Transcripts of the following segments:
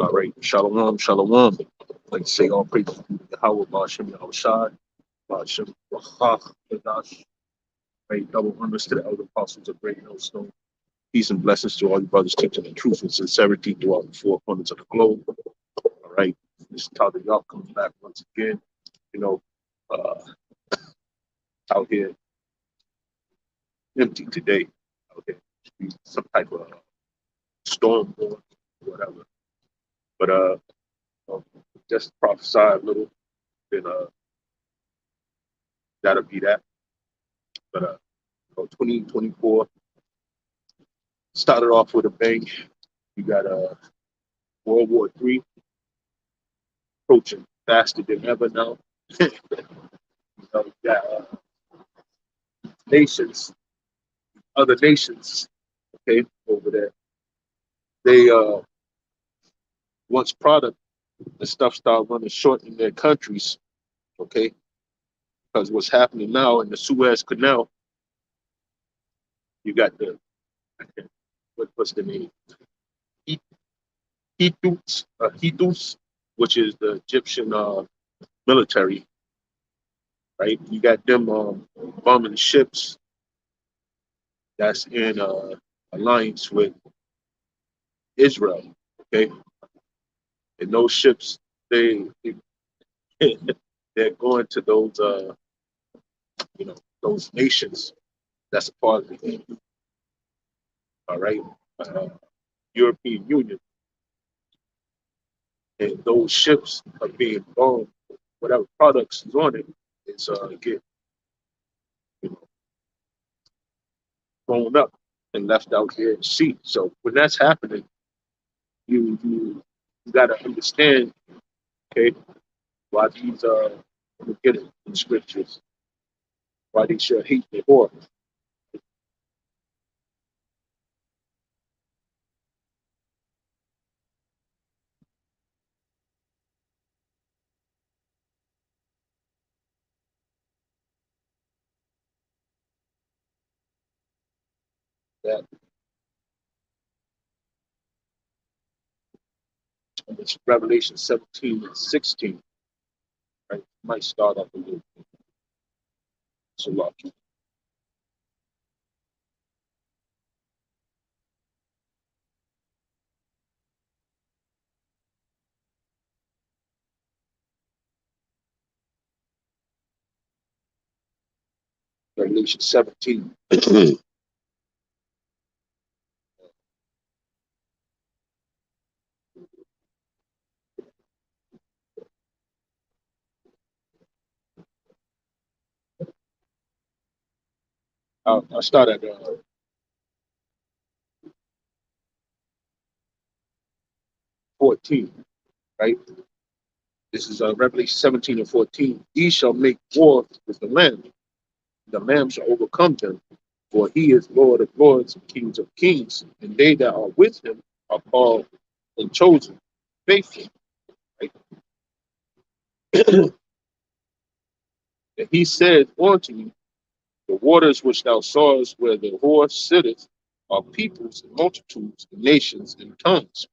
All right, shalom, shalom. Like to say all praises to Yahweh, Ba'ashem Yahushai, Ba'ashem Wahach, Kadash. Right, double honors to the elder apostles of Great Millstone. Peace and blessings to all you brothers teaching the truth and sincerity throughout the four corners of the globe. All right, this is Tyler Y'all coming back once again. You know, uh, out here empty today. Out here, some type of storm or whatever. But just prophesy a little, then that'll be that. But 2024 started off with a bang. You got World War III approaching faster than ever now. You got nations, other nations, okay, over there. They once product and stuff start running short in their countries, okay, because what's happening now in the Suez Canal, you got the what's the name? Houthis, which is the Egyptian military, right? You got them bombing ships that's in alliance with Israel, okay? And those ships, they they're going to those those nations that's a part of the all right, uh, European Union, and those ships are being bombed. Whatever products is on it is get you know thrown up and left out here at sea. So when that's happening, you got to understand, okay, why these we get it in scriptures, why they should hate the whore. That and it's Revelation 17 and 16, right? Might start off a little so lucky. Revelation 17. I'll start at 14, right? This is Revelation 17 and 14. He shall make war with the Lamb. The Lamb shall overcome them, for he is Lord of lords and Kings of kings, and they that are with him are called and chosen, faithful. Right? And he said unto me, the waters which thou sawest where the whore sitteth are peoples and multitudes and nations and tongues.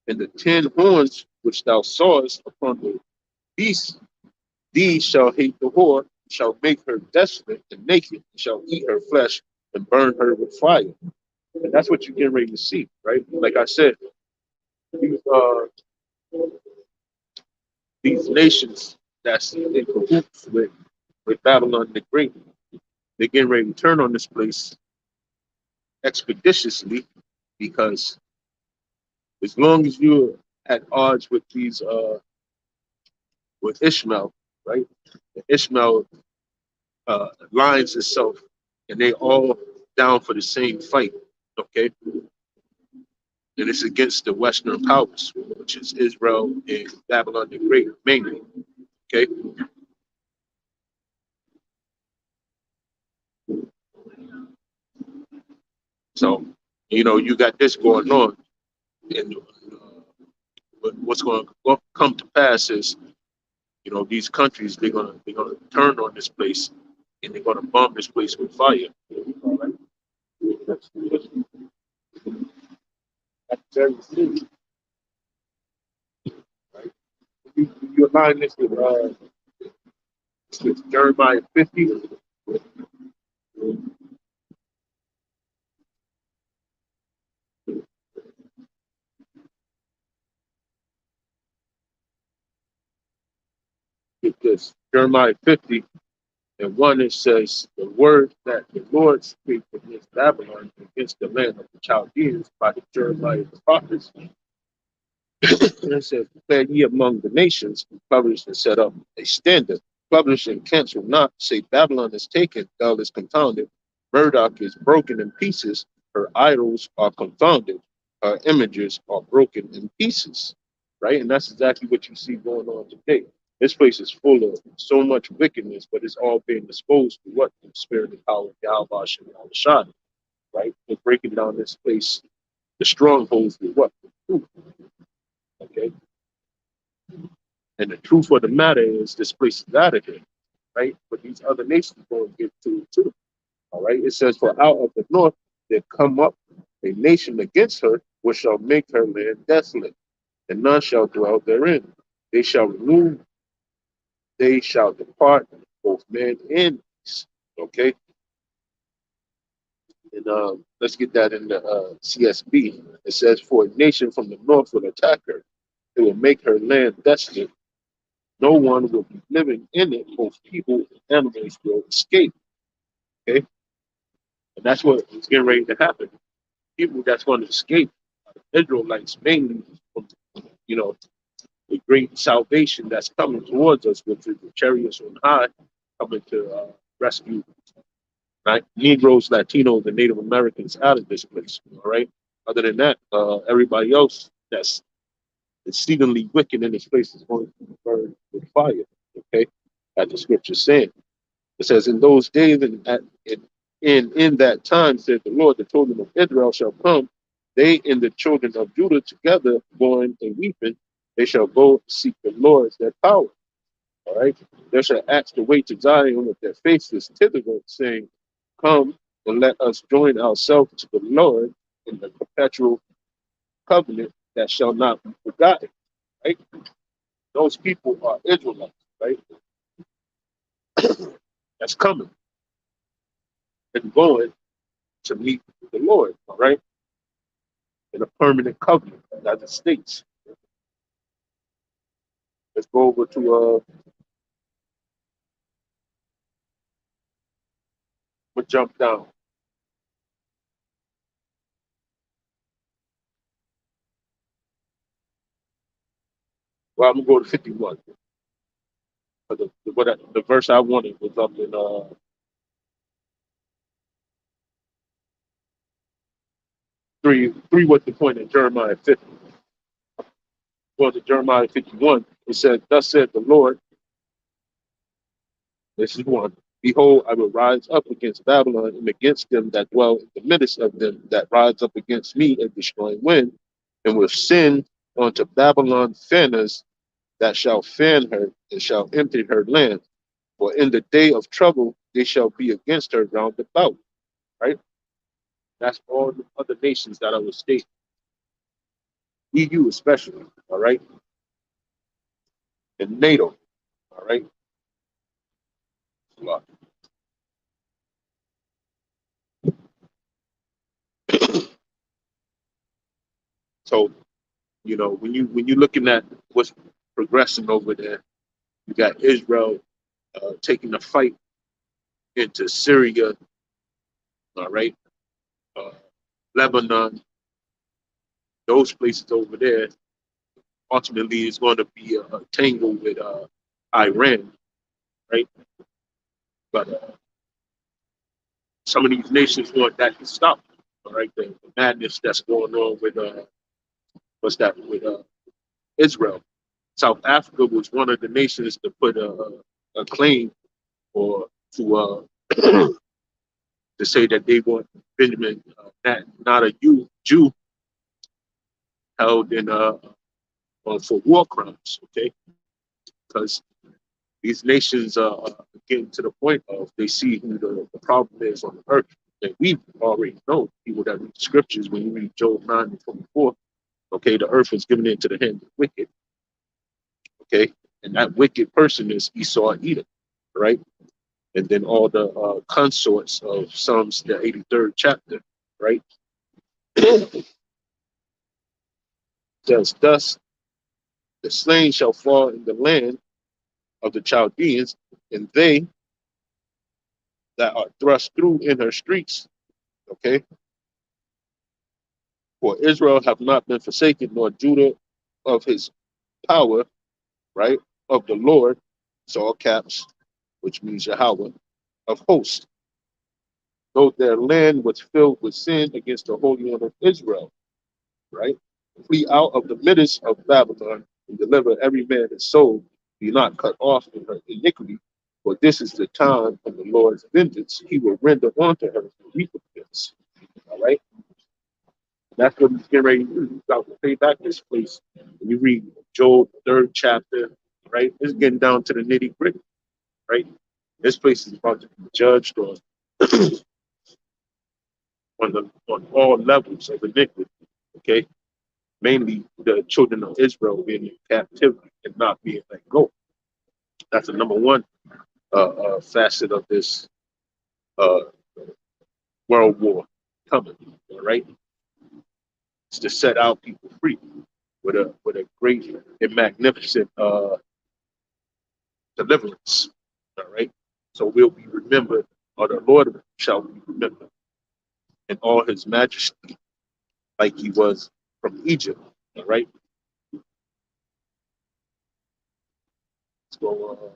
And the 10 horns which thou sawest upon the beast, these shall hate the whore, shall make her desolate and naked, and shall eat her flesh and burn her with fire. And that's what you're getting ready to see, right? Like I said, these, these nations that's in cahoots with Babylon the Great, they're getting ready to turn on this place expeditiously because as long as you're at odds with these with Ishmael, right? Ishmael lines itself and they all down for the same fight, okay? And it's against the Western powers, which is Israel and Babylon the Great mainly, okay? So, you got this going on, and what's going to come to pass is, these countries they're gonna turn on this place, and they're gonna bomb this place with fire. All right? That's very serious. You align this with Jeremiah 50. With this Jeremiah 50 and 1, it says, the word that the Lord spake against Babylon, against the land of the Chaldeans by the Jeremiah the prophets. And it says, declare ye among the nations, and publish and set up a standard. Publish and cancel not, say Babylon is taken, Bel is confounded, Murdoch is broken in pieces, her idols are confounded, her images are broken in pieces. Right? And that's exactly what you see going on today. This place is full of so much wickedness, but it's all being exposed to what? The spirit and power of Yahweh and Al-Shad. Right? They're breaking down this place, the strongholds with what? The truth. Okay. And the truth of the matter is this place is out of here, right? But these other nations going to get to it too. All right. It says, for out of the north there come up a nation against her, which shall make her land desolate, and none shall dwell therein. They shall remove, they shall depart, both man and beast. Okay. And let's get that in the CSB. It says, for a nation from the north will attack her. It will make her land desolate. No one will be living in it. Both people and animals will escape. Okay. And that's what is getting ready to happen. People that's going to escape, Israelites mainly, from, you know, the great salvation that's coming towards us, with the chariots on high coming to rescue, right? Negroes, Latinos, and Native Americans out of this place. All right. Other than that, everybody else that's exceedingly wicked in this place is going to be burned with fire. Okay. As the scripture's saying. It says, in those days and in that time, said the Lord, the children of Israel shall come, they and the children of Judah together, mourning and weeping. They shall go seek the Lord their power. All right. They shall ask the way to Zion with their faces thitherward, saying, come and let us join ourselves to the Lord in the perpetual covenant that shall not be forgotten. Right. Those people are Israelites, right? That's coming and going to meet the Lord, all right, in a permanent covenant, as it states. Let's go over to we'll jump down. Well, I'm gonna go to 51. But the verse I wanted was up in three was the point in Jeremiah 50. Well, to Jeremiah 51, it said, thus said the Lord, this is one. Behold, I will rise up against Babylon and against them that dwell in the midst of them that rise up against me and destroying wind, and will send unto Babylon fanners that shall fan her and shall empty her land. For in the day of trouble they shall be against her round about. Right? That's all the other nations that I was stating. EU especially, all right? And NATO, all right? So, when you're looking at what's progressing over there, you got Israel taking the fight into Syria, all right? Uh, Lebanon, those places over there, ultimately is going to be a tangle with Iran, right? But some of these nations want that to stop, all right? The madness that's going on with with Israel. South Africa was one of the nations to put a claim or to to say that they want Benjamin, not a Jew, held in for war crimes. Okay, because these nations are getting to the point of they see who the problem is on the earth. And we've already known, people that read scriptures, when you read Job 9 and 24, okay, the earth was given into the hand of the wicked. Okay, and that wicked person is Esau and Edom, right? And then all the consorts of Psalms, the 83rd chapter, right? Says, thus the slain shall fall in the land of the Chaldeans, and they that are thrust through in her streets. Okay, for Israel have not been forsaken, nor Judah of his power, right? Of the Lord, it's all caps, which means Yahweh, of hosts. Though their land was filled with sin against the Holy One of Israel, right? Flee out of the midst of Babylon and deliver every man his soul. Be not cut off in her iniquity, for this is the time of the Lord's vengeance. He will render unto her recompense. All right. That's what he's getting ready to do. He's about to pay back this place. When you read Job, third chapter, right? It's getting down to the nitty gritty, right? This place is about to be judged on on all levels of iniquity. Okay, mainly the children of Israel being in captivity and not being let go. That's the number one facet of this uh, world war coming. All right, it's to set our people free with a great and magnificent deliverance. All right, so we'll be remembered, or the Lord shall be remembered in all His majesty, like He was from Egypt. All right, let's go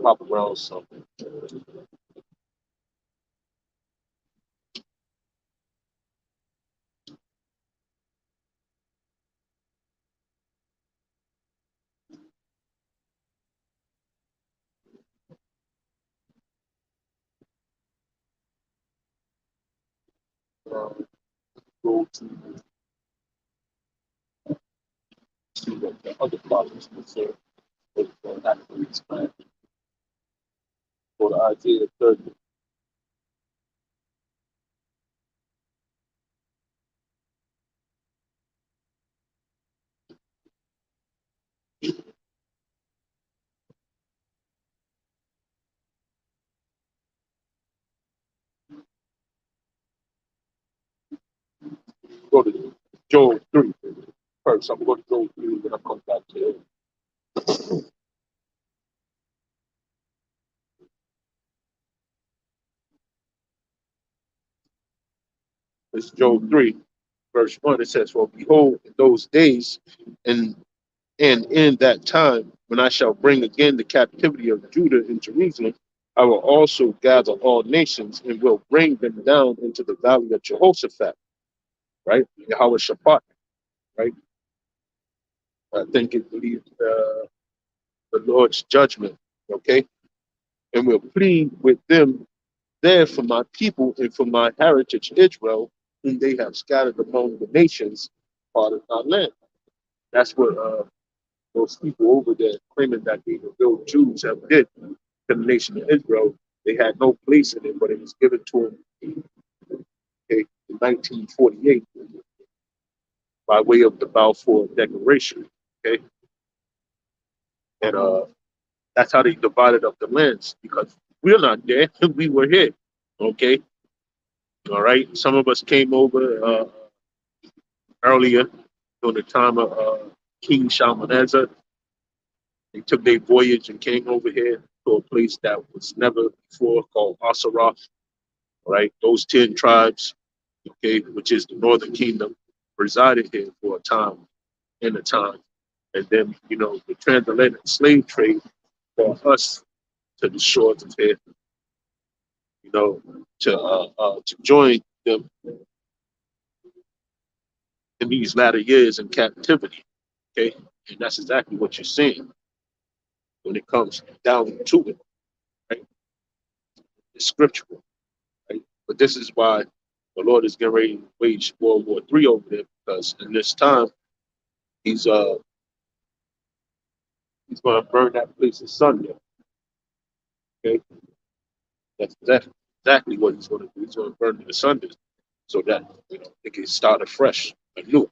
pop around something. Uh, go to see what the other prophets would say. Actually explain. Go to Isaiah 30. Go to Joel 3 first. I'm going to go to Joel 3 and then I'll come back to it. It's Joel 3, verse 1. It says, for behold, in those days and in that time, when I shall bring again the captivity of Judah and Jerusalem, I will also gather all nations and will bring them down into the valley of Jehoshaphat, right? Yahweh Shaphat, right? I think it believes the Lord's judgment, okay? And will plead with them there for my people and for my heritage Israel, whom they have scattered among the nations, part of my land. That's what those people over there claiming that they were real Jews have did to the nation of Israel. They had no place in it, but it was given to them, okay, in 1948 by way of the Balfour Declaration. Okay, and that's how they divided up the lands because we're not there, we were here. Okay, all right. Some of us came over earlier during the time of King Shalmaneser. They took their voyage and came over here to a place that was never before called Asaroth. Right, those 10 tribes, okay, which is the Northern Kingdom, resided here for a time, in a time, and then the transatlantic slave trade for us to the shores of here, you know, to join them in these latter years in captivity. Okay, and that's exactly what you're seeing when it comes down to it. Right, it's scriptural. Right, but this is why the Lord is getting ready to wage World War III over there because in this time he's he's going to burn that place asunder. Okay, that's exactly what he's going to do. He's going to burn it asunder so that it can start afresh, anew.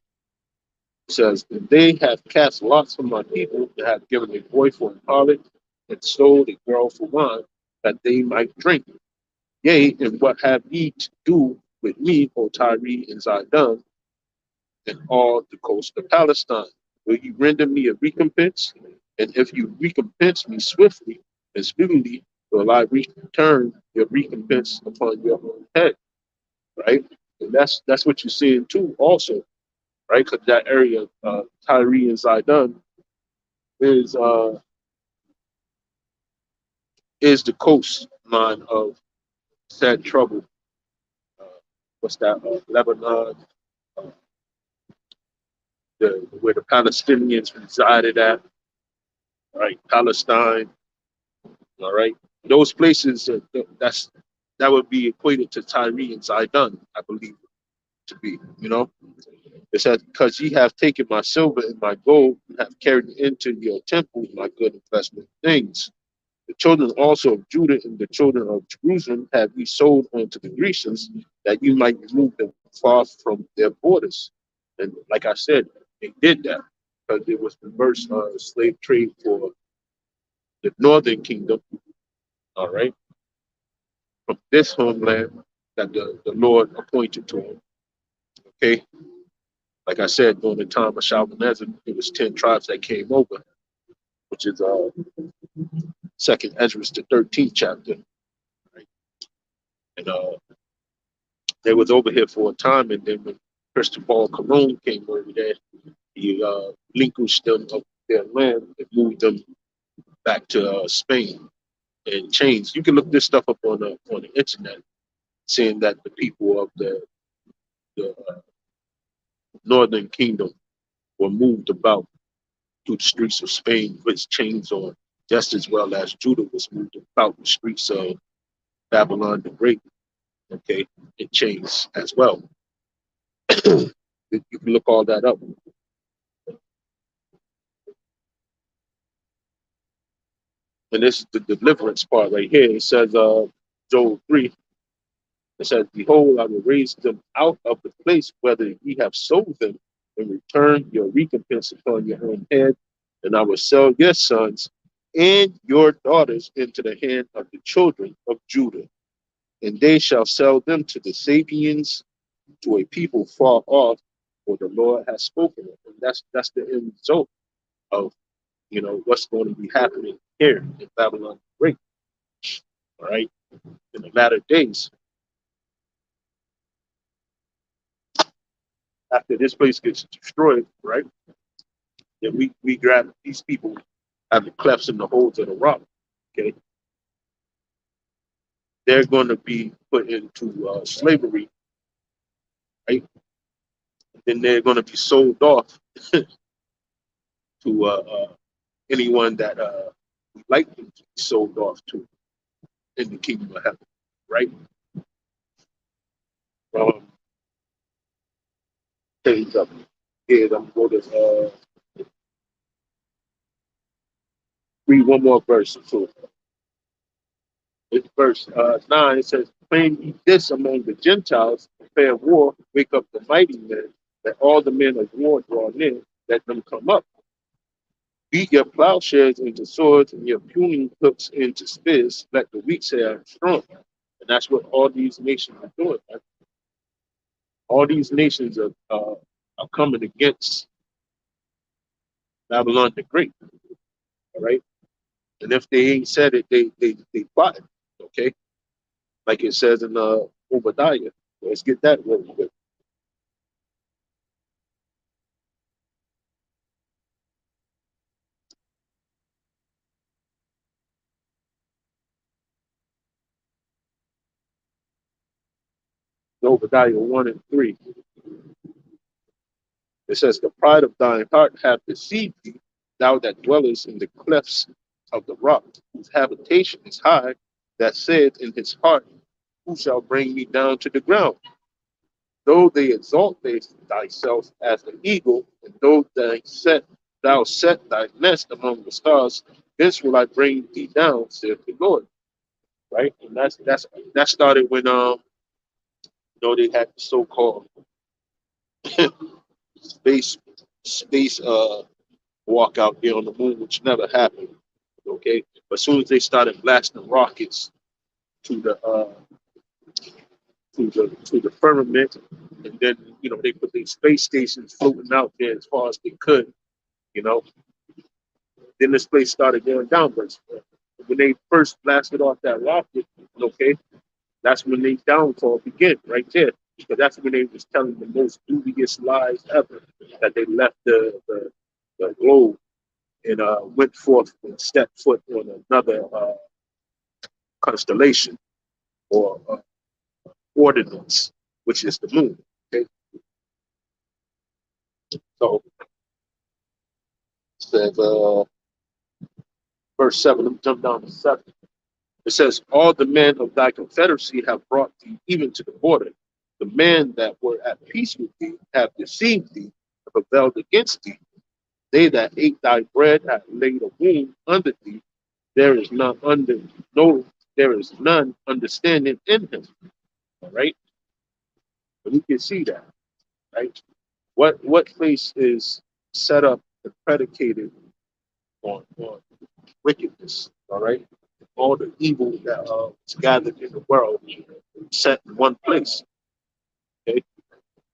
It says, and they have cast lots for my people, and have given a boy for an harlot, and sold a girl for wine, that they might drink. Yea, and what have ye to do with me, O Tyre and Zidon, and all the coast of Palestine? Will you render me a recompense? And if you recompense me swiftly and speedily, will I return your recompense upon your own head? Right? And that's what you're seeing too, also, right? Because that area, Tyre and Zidon, is is the coastline of sad trouble. Uh, what's that? Lebanon, uh, where the Palestinians resided at, right? Palestine, all right. Those places that would be equated to Tyre and Zidon, I believe to be. It says, because ye have taken my silver and my gold, and have carried into your temple my good investment things. The children also of Judah and the children of Jerusalem have ye sold unto the Grecians, that you might remove them far from their borders. And like I said, they did that because it was reverse slave trade for the northern kingdom, all right, from this homeland that the Lord appointed to him. Okay, like I said, during the time of Shalmaneser, it was 10 tribes that came over, which is second Ezra, the 13th chapter, right? And they was over here for a time, and then when Cristobal Colon came over there, he relinquished them of their land and moved them back to Spain and changed. You can look this stuff up on the internet, saying that the people of the northern kingdom were moved about through the streets of Spain with chains on, just as well as Judah was moved about the streets of Babylon the Great, okay, in chains as well. You can look all that up. And this is the deliverance part right here. It says, Joel 3, it says, behold, I will raise them out of the place whether ye have sold them, and return your recompense upon your own head, and I will sell your sons and your daughters into the hand of the children of Judah, and they shall sell them to the Sabians, to a people far off, for the Lord has spoken it. And that's the end result of what's going to be happening here in Babylon the Great, all right, in the latter days. After this place gets destroyed, right? Then we grab these people have the clefts and the holes of the rock. Okay, they're going to be put into slavery, right? Then they're going to be sold off to anyone that we like them to be sold off to in the kingdom of heaven, right? Page up here. I'm going to read one more verse. So it's verse 9. It says, "Claim ye this among the Gentiles, prepare war, wake up the mighty men, that all the men of war draw near, let them come up. Beat your plowshares into swords and your pruning hooks into spears, let the weak say I'm strong." And that's what all these nations are doing. Right? All these nations are coming against Babylon the Great. All right. And if they ain't said it, they plot it. Okay. Like it says in Obadiah. Let's get that real quick. Obadiah 1 and 3. It says, "The pride of thine heart hath deceived thee, thou that dwellest in the clefts of the rock, whose habitation is high, that said in his heart, who shall bring me down to the ground? Though they exalt thyself as an eagle, and though thou set thy nest among the stars, this will I bring thee down, saith the Lord." Right? And that started when they had the so-called space space walk out there on the moon, which never happened. Okay, but as soon as they started blasting rockets to the to the firmament, and then they put these space stations floating out there as far as they could. You know, then this place started going down. But when they first blasted off that rocket, okay, that's when they downfall began right there. Because that's when they was telling the most dubious lies ever that they left the globe and went forth and stepped foot on another constellation or ordinance, which is the moon. Okay, so it says verse 7. Let me jump down to 7. It says, all the men of thy confederacy have brought thee even to the border. The men that were at peace with thee have deceived thee, have rebelled against thee. They that ate thy bread have laid a wound under thee. There is none under no, there is none understanding in him. All right. But we can see that, right? What place is set up and predicated on wickedness? All right. All the evil that is gathered in the world set in one place. Okay,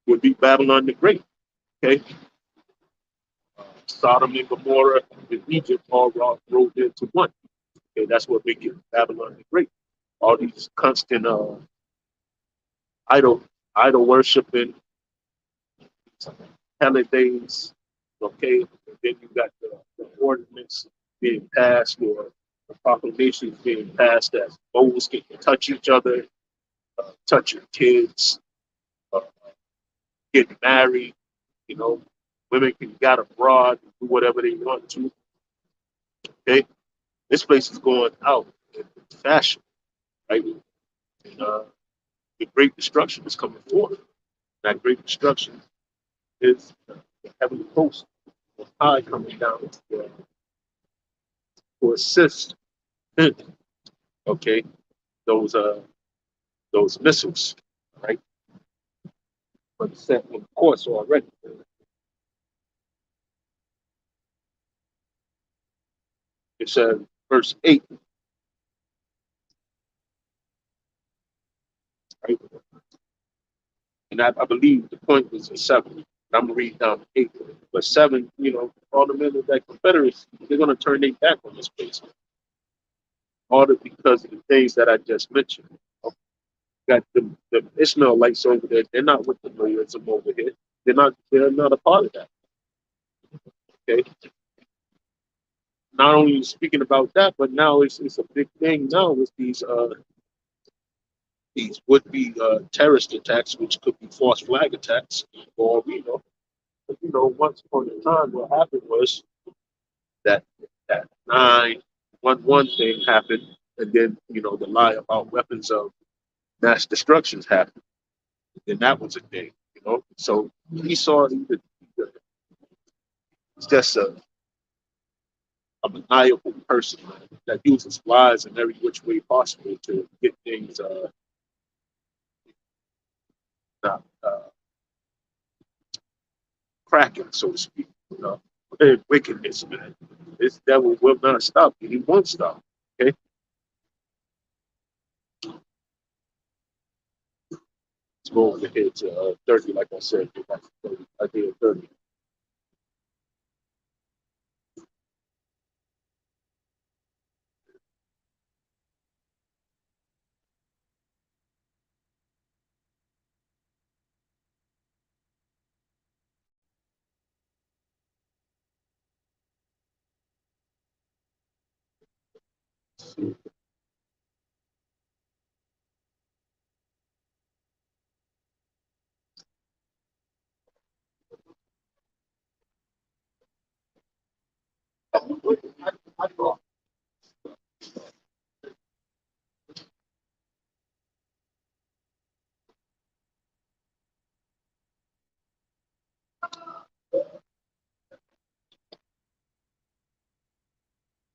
would be Babylon the Great. Okay, Sodom and Gomorrah and Egypt all rolled into one. Okay, that's what makes it Babylon the Great. All these constant idol idol worshiping holidays. Okay, and then you got the ordinance being passed or the proclamations being passed that those can touch each other, touch your kids, uh, get married. You know, women can get abroad and do whatever they want to. Okay, this place is going out in fashion, right? And the great destruction is coming forth. That great destruction is the heavenly host of high coming down to assist in, okay, those those missiles, right? But set on course already. It says verse 8, right? And I believe the point was in 7. I'm gonna read down to 8. But 7, all the men of that Confederacy, they're gonna turn their back on this place. All because of the things that I just mentioned. Got the Ishmaelites over there, they're not with the Moahism over here. They're not a part of that. Okay. Not only speaking about that, but now it's a big thing now with these would be terrorist attacks, which could be false flag attacks, or but, once upon a time, what happened was that that 911 thing happened, and then the lie about weapons of mass destructions happened, and that was a thing. So Esau, he's just a maniacal person that uses lies in every which way possible to get things not cracking, so to speak. Wickedness, man. This devil will not stop. He won't stop. Okay, let's go over here to 30, like I said. I did 30.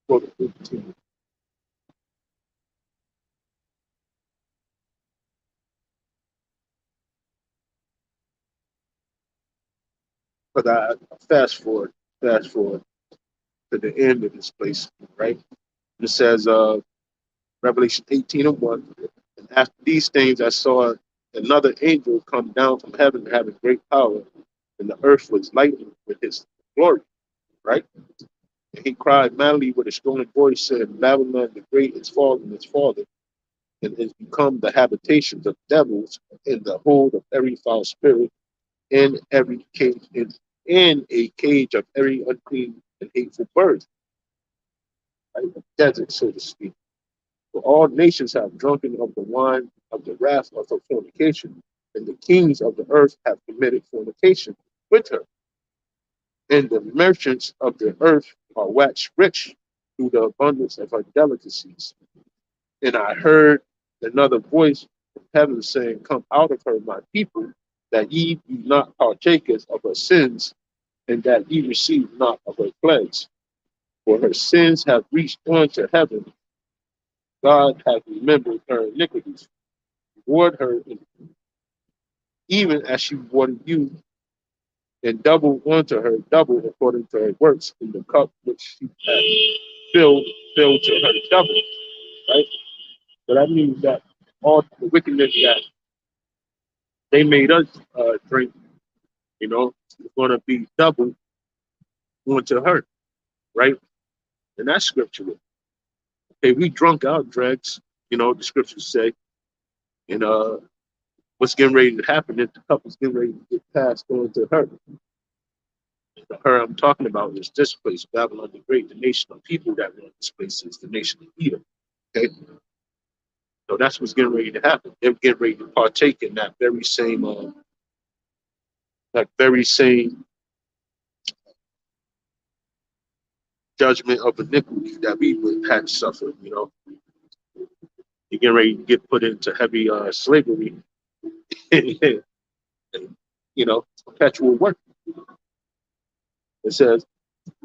Go to 15. But I fast forward to the end of this place, right? It says, Revelation 18 and 1. And after these things, I saw another angel come down from heaven having great power, and the earth was lightened with his glory, right? And he cried madly with a strong voice, saying, Babylon the Great is fallen, is fallen, and is become the habitations of devils, in the hold of every foul spirit, in every cage, in a cage of every unclean and hateful bird, right? A desert, so to speak. For all nations have drunken of the wine of the wrath of her fornication, and the kings of the earth have committed fornication with her. And the merchants of the earth are waxed rich through the abundance of her delicacies. And I heard another voice from heaven saying, Come out of her, my people, that ye be not partakers of her sins, and that ye receive not of her plagues. For her sins have reached unto heaven. God hath remembered her iniquities. Reward her even as she rewarded you, and double unto her double according to her works in the cup which she had filled to her double. Right? So that means that all the wickedness that they made us drink, is going to be double onto her, right? And that's scriptural. Okay, we drunk our dregs, the scriptures say, and what's getting ready to happen is the cup is getting ready to get passed on to her. The her I'm talking about is this place, Babylon the Great, the nation of people that run this place is the nation of Edom. Okay, so that's what's getting ready to happen. They're getting ready to partake in that very same judgment of iniquity that we would had suffered. You're getting ready to get put into heavy slavery, and, perpetual work. It says,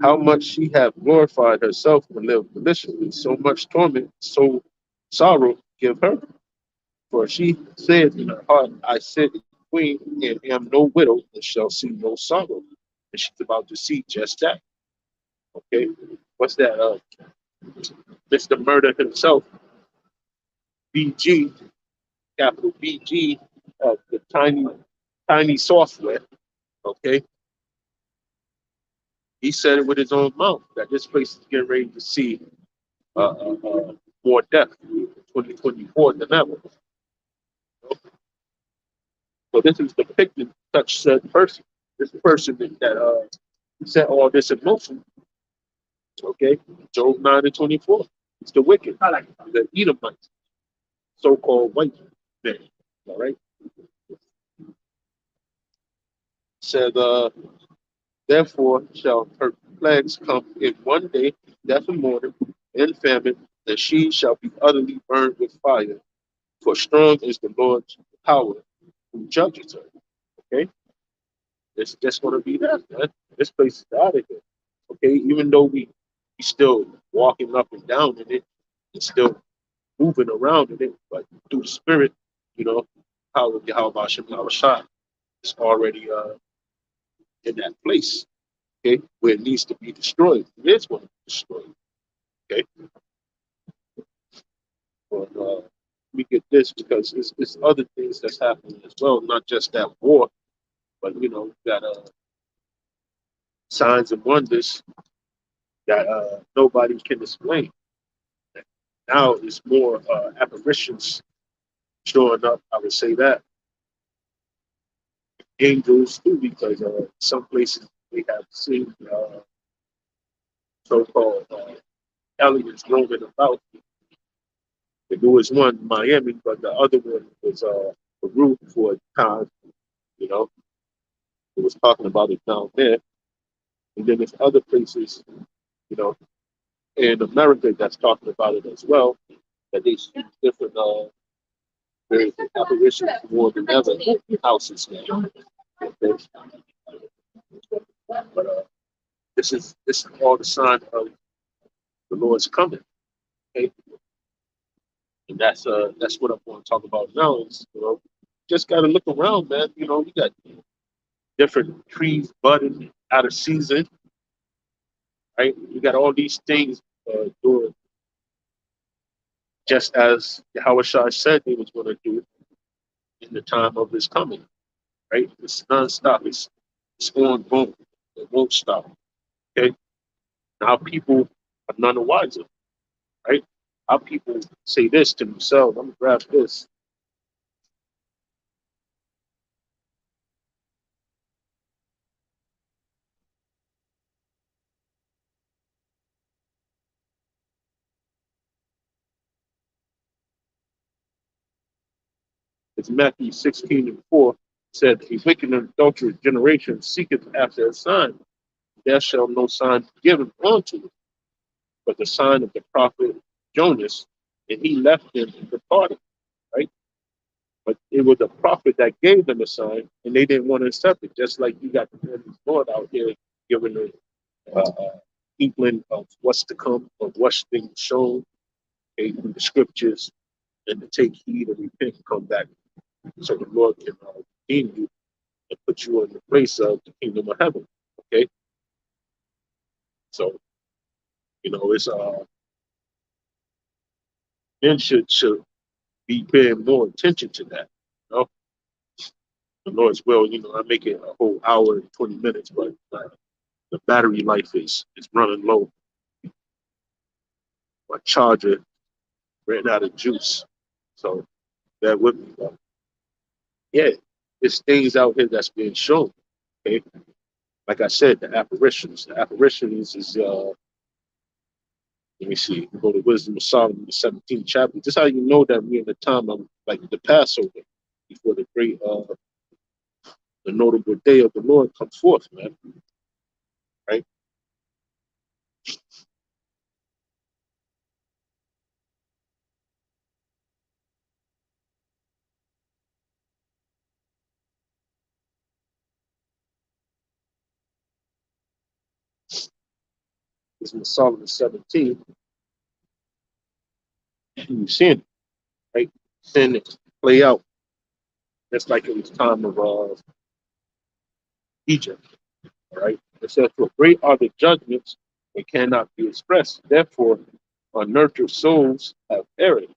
how much she hath glorified herself and lived maliciously, so much torment, so sorrow give her. For she said in her heart, I sit a queen and am no widow and shall see no sorrow. And she's about to see just that. Okay. What's that? Mr. Murder himself, BG, capital BG, the tiny software. Okay. He said it with his own mouth that this place is getting ready to see more death in 2024 than ever. So this is depicting such said person. This person that set all this in motion. Okay, Job 9 and 24. It's the wicked, the Edomites, so-called white man. All right. Said, therefore shall her plagues come in one day, death and mourning, and famine, and she shall be utterly burned with fire. For strong is the Lord's power who judges her. Okay, it's just going to be that, man. This place is out of here. Okay, even though we still walking up and down in it, it's still moving around in it, but through the spirit, you know, power of Yahweh Shem Shah is already in that place, okay, where it needs to be destroyed. It is going to be destroyed, okay. But we get this because it's other things that's happening as well, not just that war, but we got signs and wonders that nobody can explain. Now it's more apparitions showing up. I would say that angels too, because some places we have seen so-called aliens roaming about. The newest one, Miami, but the other one was Peru for a time. You know, it was talking about it down there, and then there's other places, you know, in America that's talking about it as well. That they see different there's apparitions more than ever houses now. Okay? But this is all the sign of the Lord's coming. Okay? And that's what I'm going to talk about now. Is just got to look around, man. You got different trees budding out of season, right? You got all these things doing just as Yahushua said he was going to do in the time of his coming, right? It's nonstop. It's ongoing. It won't stop. Okay. Now people are none the wiser, right? Our people say this to themselves. I'm gonna grab this. It's Matthew 16:4 said, "A wicked and adulterous generation seeketh after a sign. There shall no sign be given unto it, but the sign of the prophet Jonas, and he left them and departed." Right? But it was the prophet that gave them a sign, and they didn't want to accept it. Just like you got the Lord out here giving the inkling of what's to come, of what's being shown, okay, through the scriptures, and to take heed and repent and come back, so the Lord can redeem you and put you in the place of the kingdom of heaven. Okay, so it's men should be paying more attention to that. You know, the Lord's will. I make it a whole hour and 20 minutes, but the battery life is running low. My charger ran out of juice, so that with me. But yeah, there's things out here that's being shown. Okay, like I said, the apparitions. The apparitions is let me see. We go to Wisdom of Solomon, the 17th chapter. This is how you know that we're in the time of like the Passover, before the great, the notable day of the Lord comes forth, man. Right? Wisdom of Solomon 17. You're seeing it, right? Seeing it play out. Just like it was time of Egypt. All right. It says, "For great are the judgments, they cannot be expressed. Therefore, unnurtured souls have erred."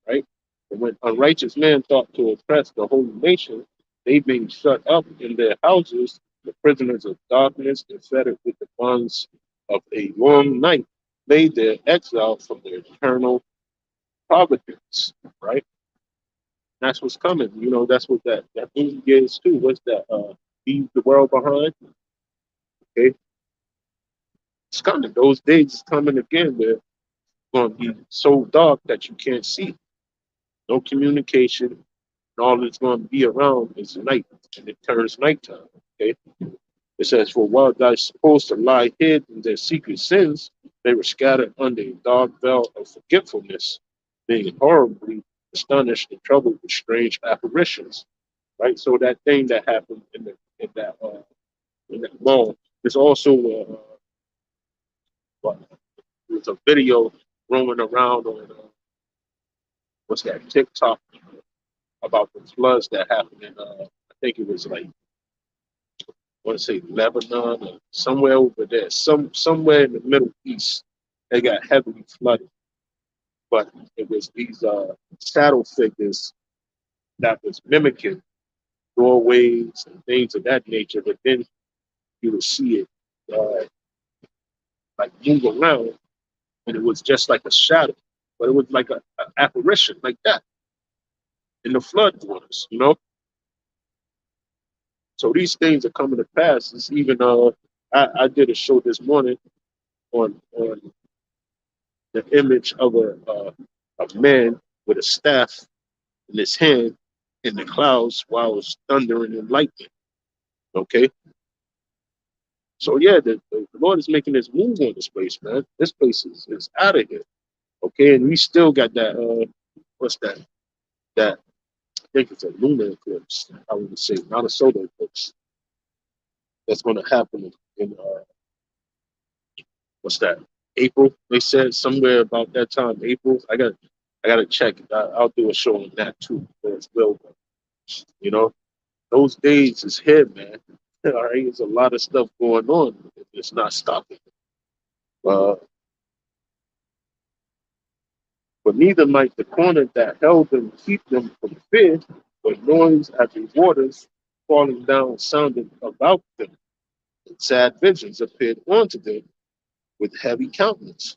Right? And when unrighteous men thought to oppress the holy nation, they being shut up in their houses, the prisoners of darkness, and fettered with the bonds of a long night, made their exile from their eternal providence. Right? That's what's coming. That's what that movie is too. What's that? Leave the world behind. Okay, it's coming. Those days is coming again. They're going to be so dark that you can't see. No communication. And all that's going to be around is night, and it turns nighttime. Okay, it says, "For while thou supposed to lie hid in their secret sins, they were scattered under a dark veil of forgetfulness, being horribly astonished and troubled with strange apparitions." Right. So that thing that happened in that mall. There's also what, there's a video roaming around on what's that TikTok about the floods that happened in I think it was like, I want to say Lebanon or somewhere over there, somewhere in the Middle East. They got heavily flooded, but it was these shadow figures that was mimicking doorways and things of that nature. But then you would see it like move around, and it was just like a shadow, but it was like a apparition like that in the flood waters. So these things are coming to pass. It's even I did a show this morning on the image of a man with a staff in his hand in the clouds while it's thundering and lightning. Okay. So yeah, the Lord is making this move on this place, man. This place is out of here. Okay, and we still got that what's that I think it's a lunar eclipse. I would say not a solar eclipse. That's going to happen in what's that? April. They said somewhere about that time, April. I got to check. I'll do a show on that too as well. You know, those days is here, man. All right, there's a lot of stuff going on. It's not stopping. Uh, but neither might the corner that held them keep them from fear, but noise as the waters falling down sounded about them, and sad visions appeared unto them with heavy countenance.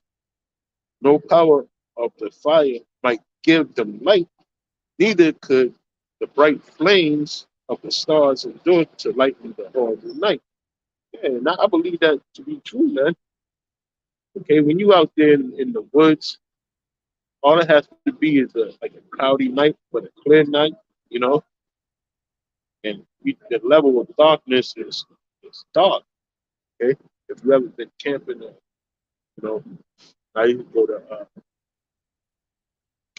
No power of the fire might give them light, neither could the bright flames of the stars endure to lighten the horrible night. Yeah, and I believe that to be true, man. Okay, when you out there in the woods, all it has to be is like a cloudy night, but a clear night, you know, and the level of darkness is dark. Okay, if you ever been camping, you know, I used to go to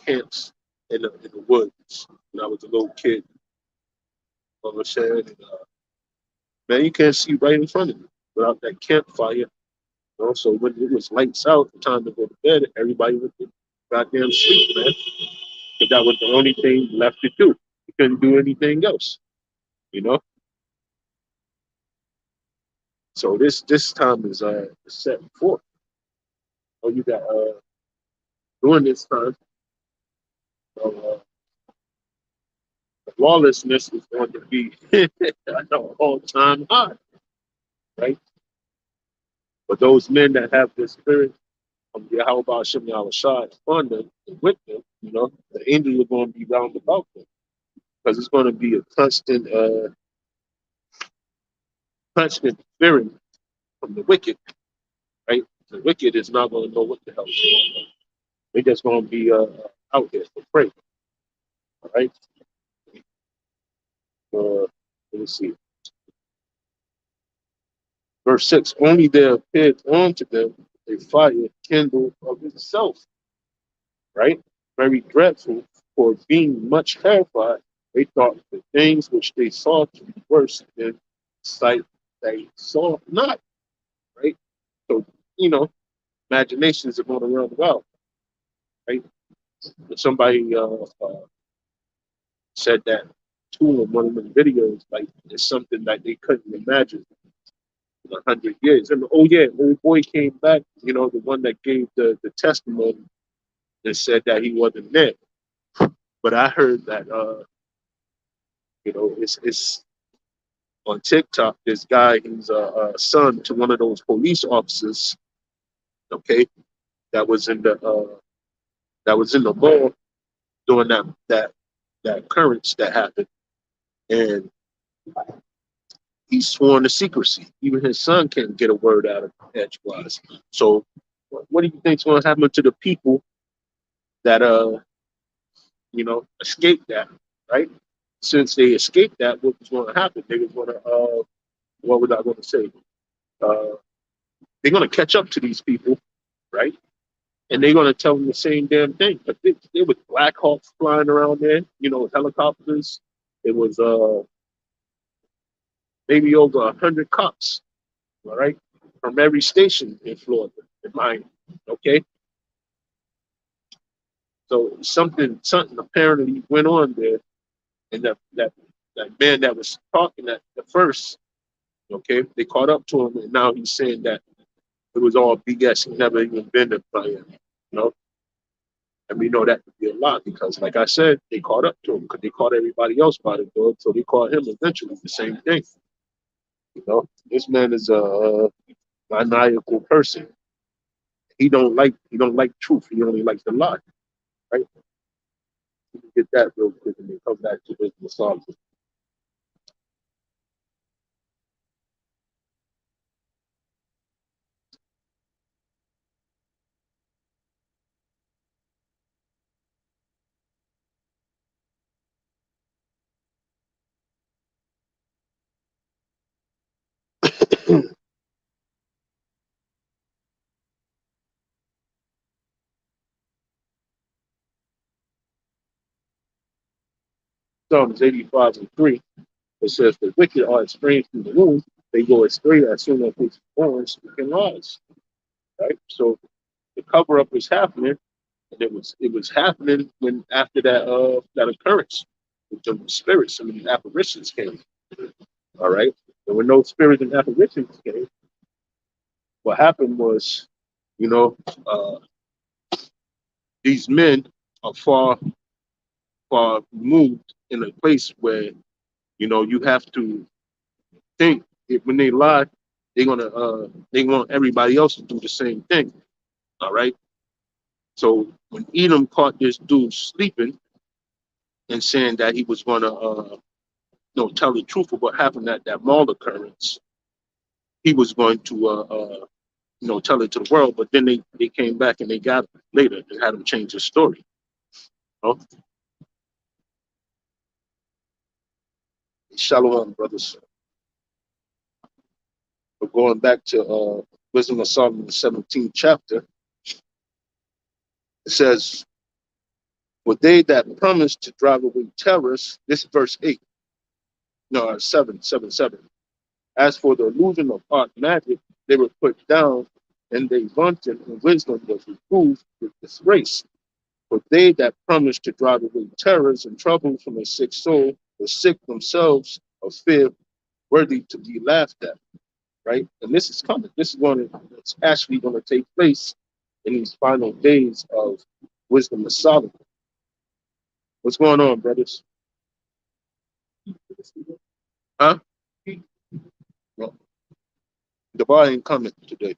camps in the woods when I was a little kid. You know what I'm saying? And, man, you can't see right in front of you without that campfire. You know? So when it was lights out, time to go to bed, everybody went to goddamn sleep, man. But that was the only thing left to do. You couldn't do anything else, you know. So this time is set forth. Oh, you got during this time, uh, lawlessness is going to be at an all-time high, right? But those men that have the spirit of Yahweh Shem Shai on them and with them, you know, the angels are going to be round about them because it's going to be a constant fearing from the wicked, right? The wicked is not going to know what the hell is going on. They're just going to be out there for prey, all right? Let me see. Verse 6, only there appeared unto them a fire kindled of itself, right? Very dreadful, for being much terrified, they thought the things which they saw to be worse than sight they saw not, right? So, you know, imaginations are going to run wild, right? Somebody said that tool in one of the videos, like, it's something that they couldn't imagine in 100 years. And oh yeah, old boy came back, you know, the one that gave the testimony and said that he wasn't there. But I heard that you know, it's on TikTok, this guy, he's a son to one of those police officers, okay, that was in the mall during that occurrence that happened, and he's sworn to secrecy. Even his son can't get a word out of edgewise. So, what do you think's going to happen to the people that you know, escaped that, right? Since they escaped that, what was going to happen? They was going to what was I going to say? Uh, they're going to catch up to these people, right? And they're going to tell them the same damn thing. But there was Black Hawks flying around there, you know, helicopters. It was maybe over 100 cops, all right, from every station in Florida, in Miami. Okay, so something apparently went on there, and that man that was talking at the first, okay, they caught up to him, and now he's saying that it was all BS. He never even been to Miami, you know. And we know that to be a lot because, like I said, they caught up to him because they caught everybody else by the door, so they caught him eventually the same thing. You know, this man is a maniacal person. He don't like truth. He only likes the lie. Right? You can get that real quick and then come back to this massage. Psalms 85:3. It says the wicked are estranged from the womb. They go astray as soon as they born, speaking lies. Right? So the cover up was happening, and it was happening when after that occurrence, with the spirits and the apparitions came. All right. There were no spirits and apparitions came. What happened was, you know, uh, these men are far removed in a place where, you have to think if when they lie, they want everybody else to do the same thing. All right. So when Edom caught this dude sleeping and saying that he was gonna tell the truth of what happened at that mall occurrence, he was going to tell it to the world, but then they came back and they got him later and had him change his story. You know? Shalom, brothers. But going back to Wisdom of Solomon, the 17th chapter, it says, "For they that promise to drive away terrors," this is verse 8, no, 7. "As for the illusion of art magic, they were put down, and they vaunted, and wisdom was reproved with disgrace. For they that promise to drive away terrors and troubles from a sick soul were sick themselves of fear, worthy to be laughed at." Right? And this is coming. It's actually going to take place in these final days of Wisdom of Solomon. What's going on, brothers? Huh? Well, the bar ain't coming today.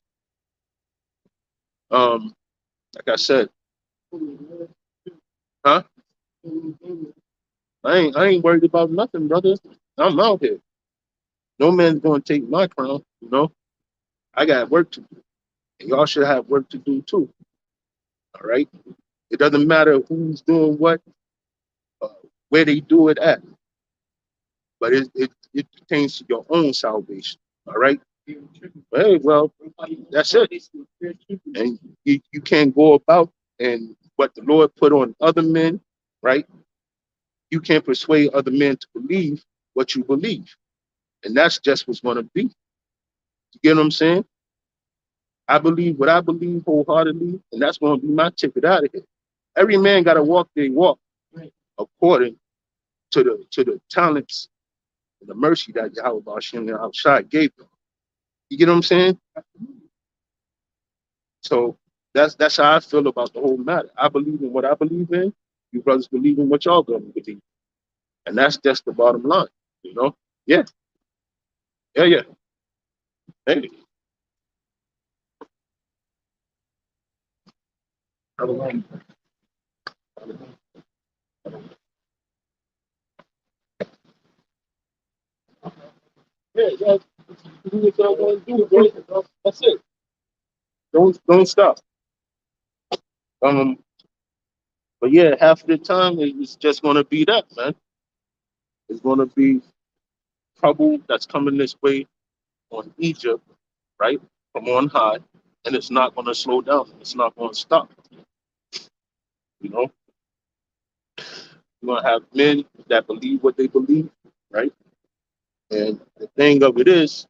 Like I said, huh? I ain't worried about nothing, brother. I'm out here. No man's gonna take my crown. I got work to do. And y'all should have work to do too. All right. It doesn't matter who's doing what, uh, where they do it at, but it pertains to your own salvation. All right. Hey, well, that's it. And you can't go about and what the Lord put on other men, right? You can't persuade other men to believe what you believe. And that's just what's going to be. You get what I'm saying? I believe what I believe wholeheartedly, and that's going to be my ticket out of here. Every man got to walk their walk according to the talents and the mercy that Yahweh Hashem and outside gave them. You get what I'm saying? So that's how I feel about the whole matter. I believe in what I believe in. You brothers believe in what y'all gonna believe, and that's just the bottom line. Yeah, yeah. Hey, yeah. Do what y'all want to do, bro. That's it. Don't stop. Um, but yeah, half of the time it's just gonna be that, man. It's gonna be trouble that's coming this way on Egypt, right, from on high, and it's not gonna slow down. It's not gonna stop. You know, you're gonna have men that believe what they believe, right? And the thing of it is,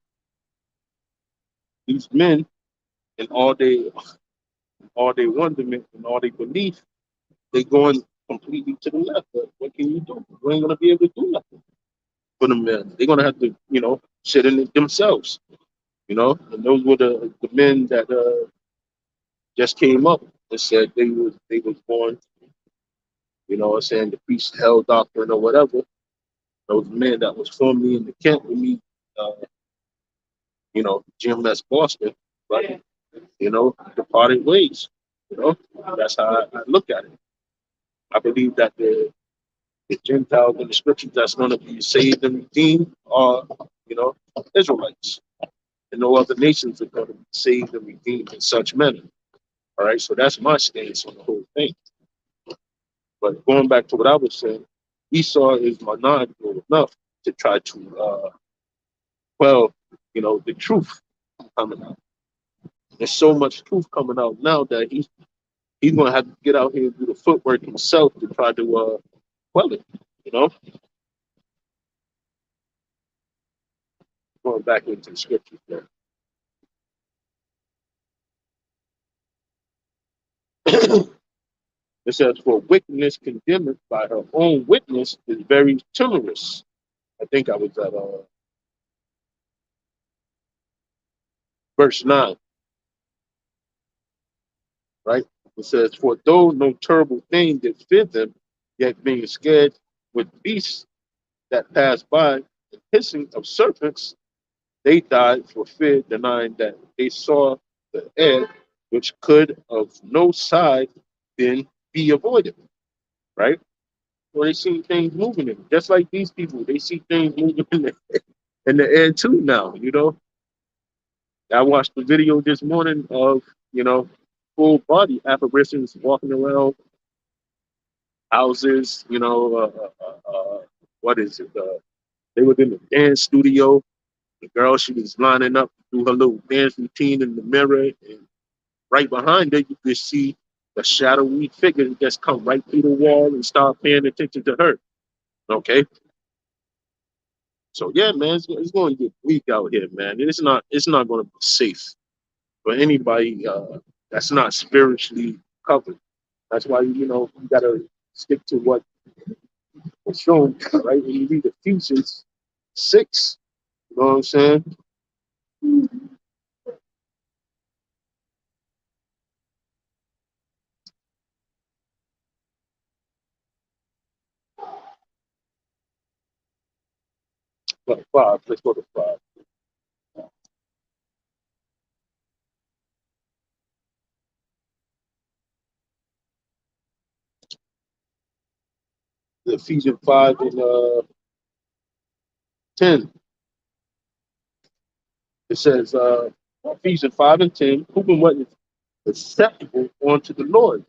these men and all they wonderment and all they belief, they going completely to the left. But what can you do? You ain't gonna be able to do nothing for the men. They're gonna have to, sit in it themselves. And those were the men that just came up and said they was born, saying the priest hell doctrine or whatever. Those men that was formerly in the camp with me, uh, Jim that's Boston, but departed ways. That's how I look at it. I believe that the Gentiles in the scriptures that's going to be saved and redeemed are, Israelites. And no other nations are going to be saved and redeemed in such manner. All right, so that's my stance on the whole thing. But going back to what I was saying, Esau is monarchical enough to try to, the truth coming out. There's so much truth coming out now that he's going to have to get out here and do the footwork himself to try to quell it. You know, going back into the scriptures there. It says, "For wickedness condemned by her own witness is very timorous." I think I was at Verse 9, right? It says, "For though no terrible thing did fear them, yet being scared with beasts that pass by and hissing of serpents, they died for fear, denying that they saw the end, which could of no side then be avoided." Right? Or they see things moving in, just like these people. They see things moving in the air too now. I watched the video this morning of full body apparitions walking around houses. What is it? They were in the dance studio. The girl, she was lining up to do her little dance routine in the mirror, and right behind her, you could see the shadowy figure just come right through the wall and start paying attention to her. Okay, so yeah, man, it's going to get bleak out here, man. It's not going to be safe for anybody that's not spiritually covered. That's why you gotta stick to what was shown, right? When you read Ephesians 6, you know what I'm saying? But 5, let's go to 5. The Ephesians 5 and 10. It says Ephesians 5 and 10, proving what is acceptable unto the Lord,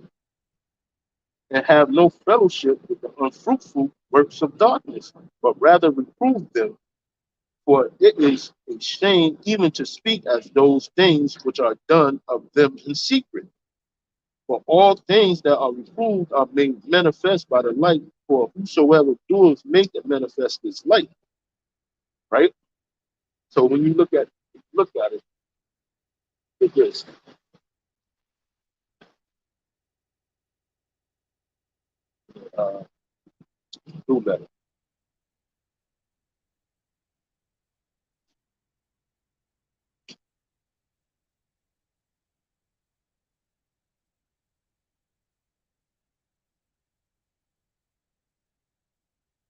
and have no fellowship with the unfruitful works of darkness, but rather reprove them. For it is a shame even to speak as those things which are done of them in secret. For all things that are reproved are made manifest by the light, for whosoever doeth make it manifest is light. Right? So when you look at it, it is uh do better.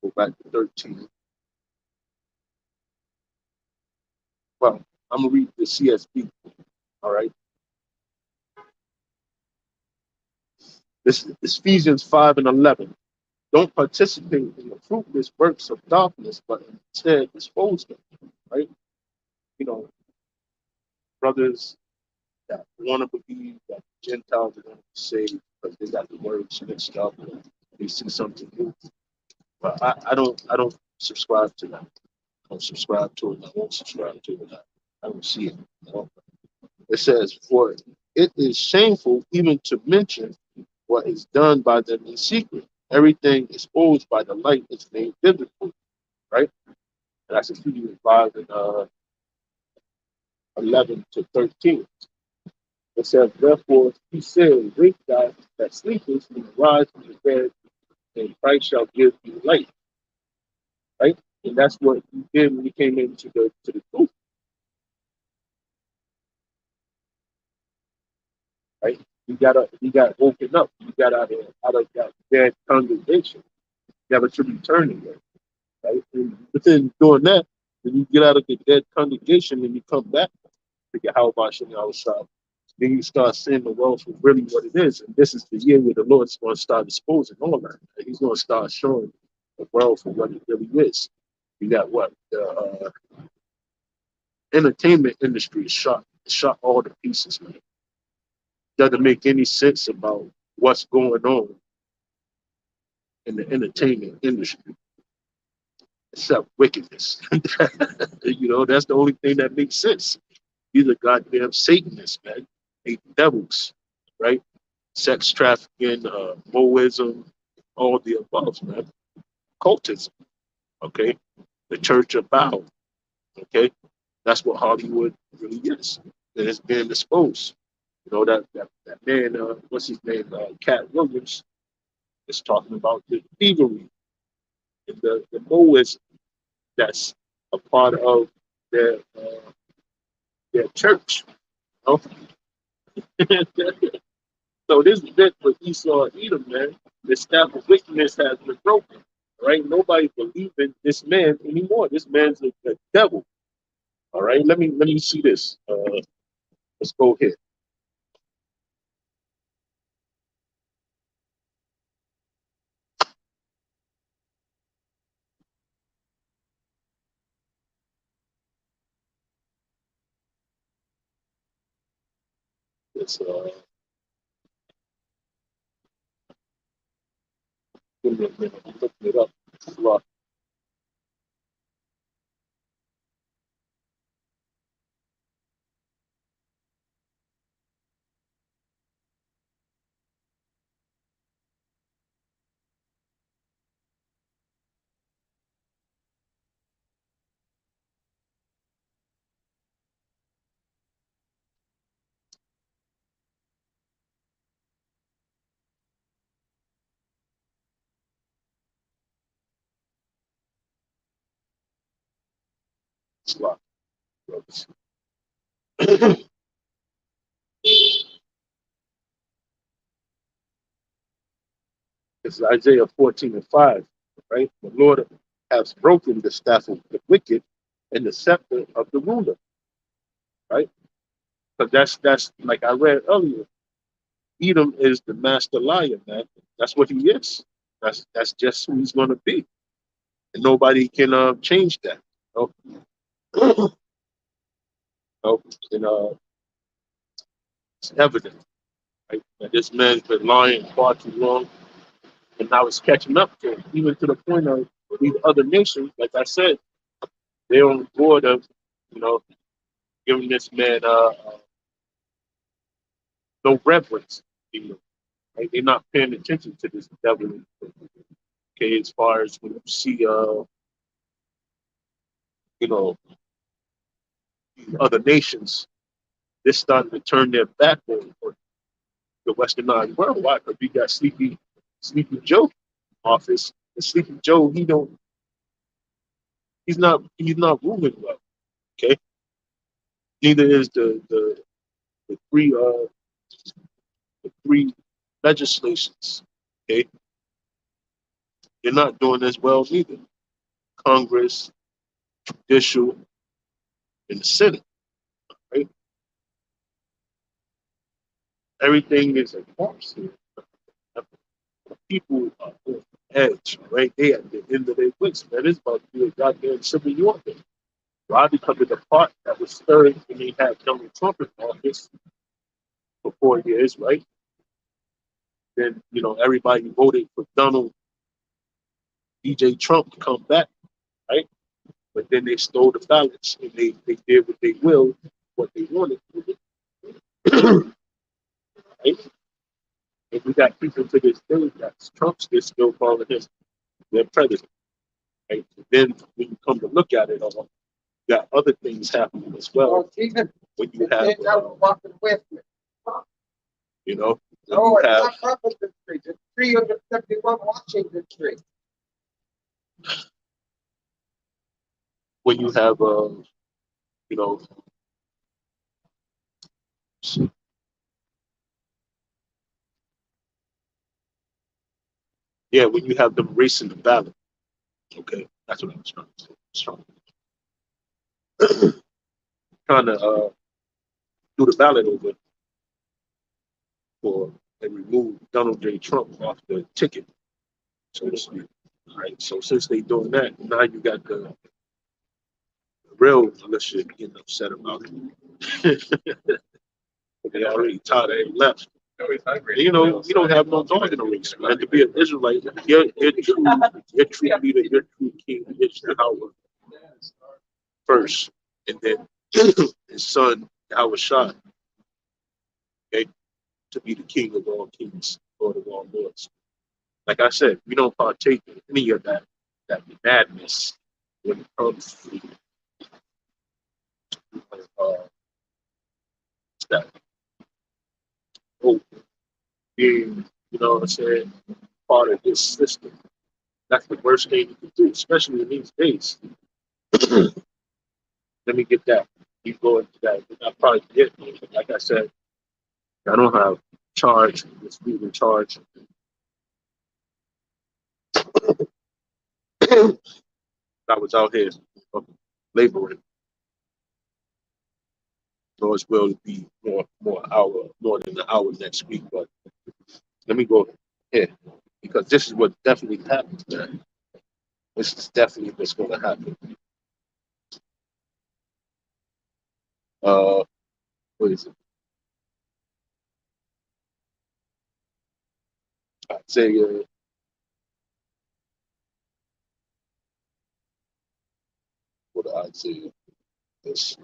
Go back to 13. Well, I'm gonna read the CSB. All right. This is Ephesians 5 and 11. Don't participate in the fruitless works of darkness, but instead expose them. Right? You know, brothers that want to believe that Gentiles are going to be saved because they got the words mixed up and they see something new. But I don't subscribe to that. I don't subscribe to it. I won't subscribe to it. I don't see it. It says, "For it is shameful even to mention what is done by them in secret. Everything exposed by the light is made visible." Right? And that's Ephesians 5 and 11 to 13. It says, "Therefore he said, wake thou that sleepest, and rise from the dead, and Christ shall give you light." Right? And that's what he did when he came into the truth. Right? He got woken up. He got out of that dead congregation, never to return again. Right? And within doing that, when you get out of the dead congregation and you come back to get how about outside, then you start seeing the world for really what it is. And this is the year where the Lord's going to start exposing all that. He's going to start showing the world for what it really is. You got what? The entertainment industry is shot all to pieces, man. Doesn't make any sense about what's going on in the entertainment industry except wickedness. That's the only thing that makes sense. These are goddamn Satanists, man. They devils, right? Sex trafficking, Moism, all the above, man. Cultism, okay? The Church of Baal, okay? That's what Hollywood really is. And it's being exposed. That man, what's his name? Cat Williams is talking about the thievery and the Moism that's a part of their their church. You know? So this bit with Esau and Edom, man, the staff of wickedness has been broken. Right? Nobody believes in this man anymore. This man's a devil. All right. Let me see this. Let's go here. Let's give me a minute. I'm looking it up. Right. It's Isaiah 14 and 5, right? The Lord has broken the staff of the wicked and the scepter of the ruler, right? But that's like I read earlier. Edom is the master liar, man. That's what he is. That's just who he's going to be, and nobody can change that. You know? And it's evident, right? That this man's been lying far too long, and now it's catching up to him, even to the point of these other nations. Like I said, they're on board of, you know, giving this man no reverence. You know, right? They're not paying attention to this devil. Okay, as far as when you see, you know, other nations, they're starting to turn their back on the westernized world. Why? Because we got Sleepy Joe office. And Sleepy Joe, he's not ruling well. Okay, neither is the three legislations. Okay, they're not doing as well neither. Congress, judicial, and the Senate. Right, everything is a farce here. People are on edge, right? They at the end of their wits, man. It's about to be a goddamn civil war thing. Why? Because of the part that was stirred when they had Donald Trump in office for 4 years, right? Then, everybody voted for Donald DJ Trump to come back, right? But then they stole the ballots and they did what they will, what they wanted. Right? And we got people to this day that's Trump's still calling him their president. Right? And then when you come to look at it all, you got other things happening as well. When you have, you know, no, it's not Washington Street. It's 371 Washington Street. When you have, you know, yeah, when you have them racing the ballot. Okay, that's what I was trying to say. Trying to do the ballot over for and remove Donald J. Trump off the ticket, so to speak. All right. So since they doing that, now you got the real militia getting upset about it. They already tired of it left. You don't have no dog in the race, man. To be an Israelite, your true leader, your true king is Yahweh first, and then his son Yahweh Shah, okay, to be the king of all kings, Lord of all lords. Like I said, we don't partake in any of that madness when it comes to uh, that hope being, what I'm saying, part of this system. That's the worst thing you can do, especially in these days. Let me get that. You go into that. I probably get me. Like I said, I don't have charge. It's leaving charge. I was out here laboring. Lord's will to be more than an hour next week. But let me go here because this is what definitely happens, man. This is definitely what's going to happen. Uh, what is it? Isaiah. What Isaiah? This.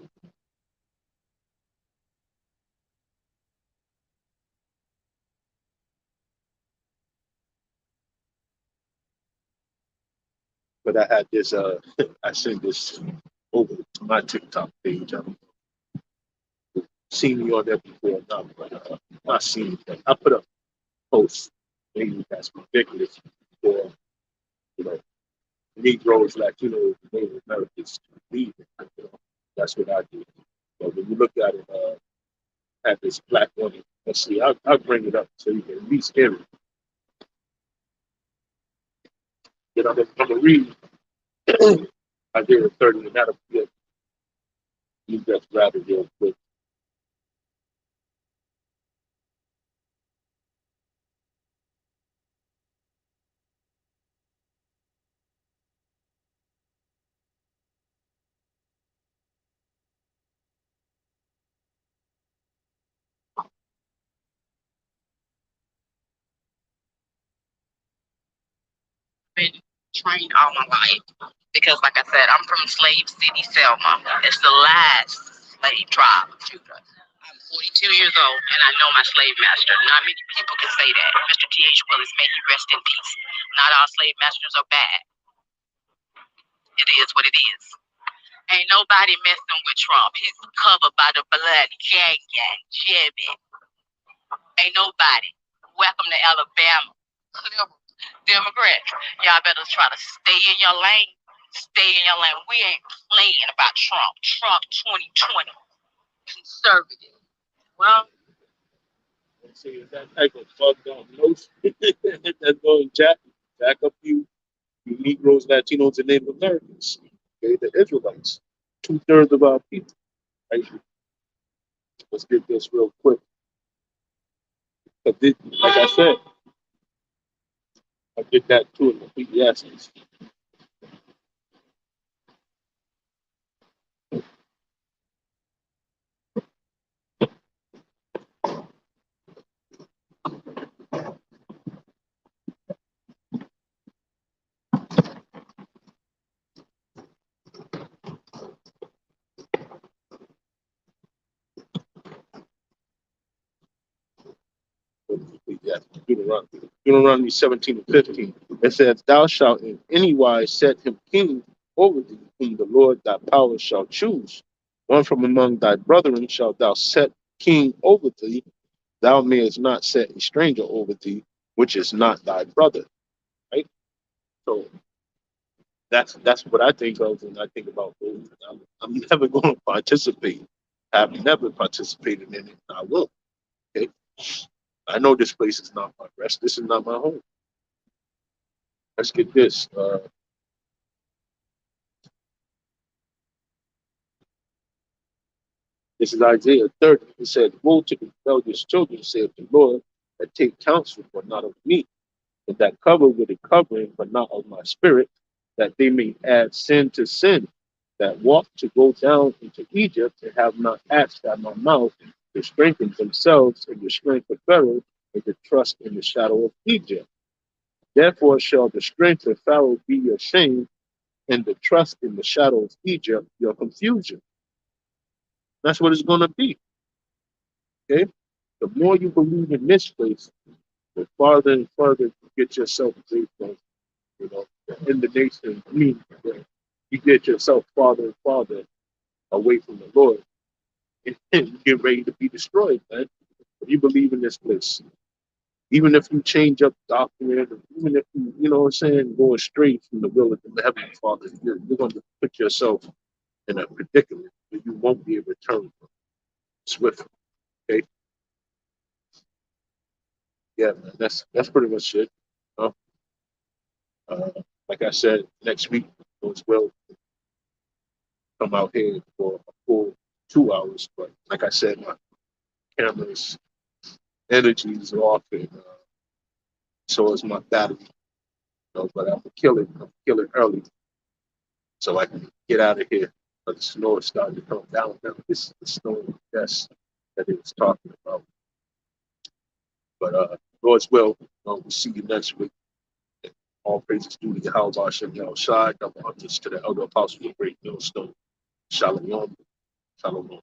But I had this. I sent this over to my TikTok page. I've seen you on there before, not but not seen it. I put up posts maybe that's ridiculous for you know Negroes, Latinos, Native Americans to leave. You know, that's what I do. But when you look at it, have this black woman. Let's see, I'll bring it up so you can at least hear it. Then I'm gonna read Isaiah 30, and that'll be it. You just grab it real quick. Been trained all my life because, like I said, I'm from Slave City, Selma. It's the last slave tribe of Judah. I'm 42 years old and I know my slave master. Not many people can say that. Mr. T.H. Willis, may he rest in peace. Not all slave masters are bad. It is what it is. Ain't nobody messing with Trump. He's covered by the blood gang, Jimmy. Ain't nobody. Welcome to Alabama. Democrats, y'all better try to stay in your lane. Stay in your lane. We ain't playing about Trump. Trump 2020. Conservative. Well, See, is that type of fucked up notion that's going to jack up you Negroes, Latinos, and Native Americans. Okay, the Israelites. 2/3 of our people. Right? Let's get this real quick. But like I said, I did that too in Ecclesiastes. Deuteronomy 17 and 15. It says, Thou shalt in any wise set him king over thee, whom the Lord thy power shall choose. One from among thy brethren shalt thou set king over thee. Thou mayest not set a stranger over thee, which is not thy brother. Right? So that's what I think of when I think about voting. I'm never going to participate. I've never participated in it. I will. Okay. I know this place is not my rest. This is not my home. Let's get this. This is Isaiah 30. It said, Woe to the rebellious children, saith the Lord, that take counsel, but not of me, and that cover with a covering, but not of my spirit, that they may add sin to sin, that walk to go down into Egypt, and have not asked at my mouth to strengthen themselves in the strength of Pharaoh, and to trust in the shadow of Egypt. Therefore shall the strength of Pharaoh be your shame, and the trust in the shadow of Egypt your confusion. That's what it's going to be. Okay? The more you believe in this place, the farther and farther you get yourself away from, in the nation. I mean, you get yourself farther and farther away from the Lord, and you get ready to be destroyed, man. If you believe in this place, even if you change up doctrine, even if you know what I'm saying, going straight from the will of the Heavenly Father, you're going to put yourself in a predicament. but you won't be able to turn swiftly. Okay. Yeah, man, that's pretty much it. Uh, uh, like I said, next week as well, come out here for a full 2 hours. But like I said, my camera's energy is off, and so is my battery. But I'm gonna kill it. I'm gonna kill it early so I can get out of here. But the snow is starting to come down. Now this is the snow that it was talking about. But Lord's will, we'll see you next week. All praises due to Yahweh Hashem Yahweh Shai, double honors to the elder apostle of Great Millstone. Shalom. Shalom.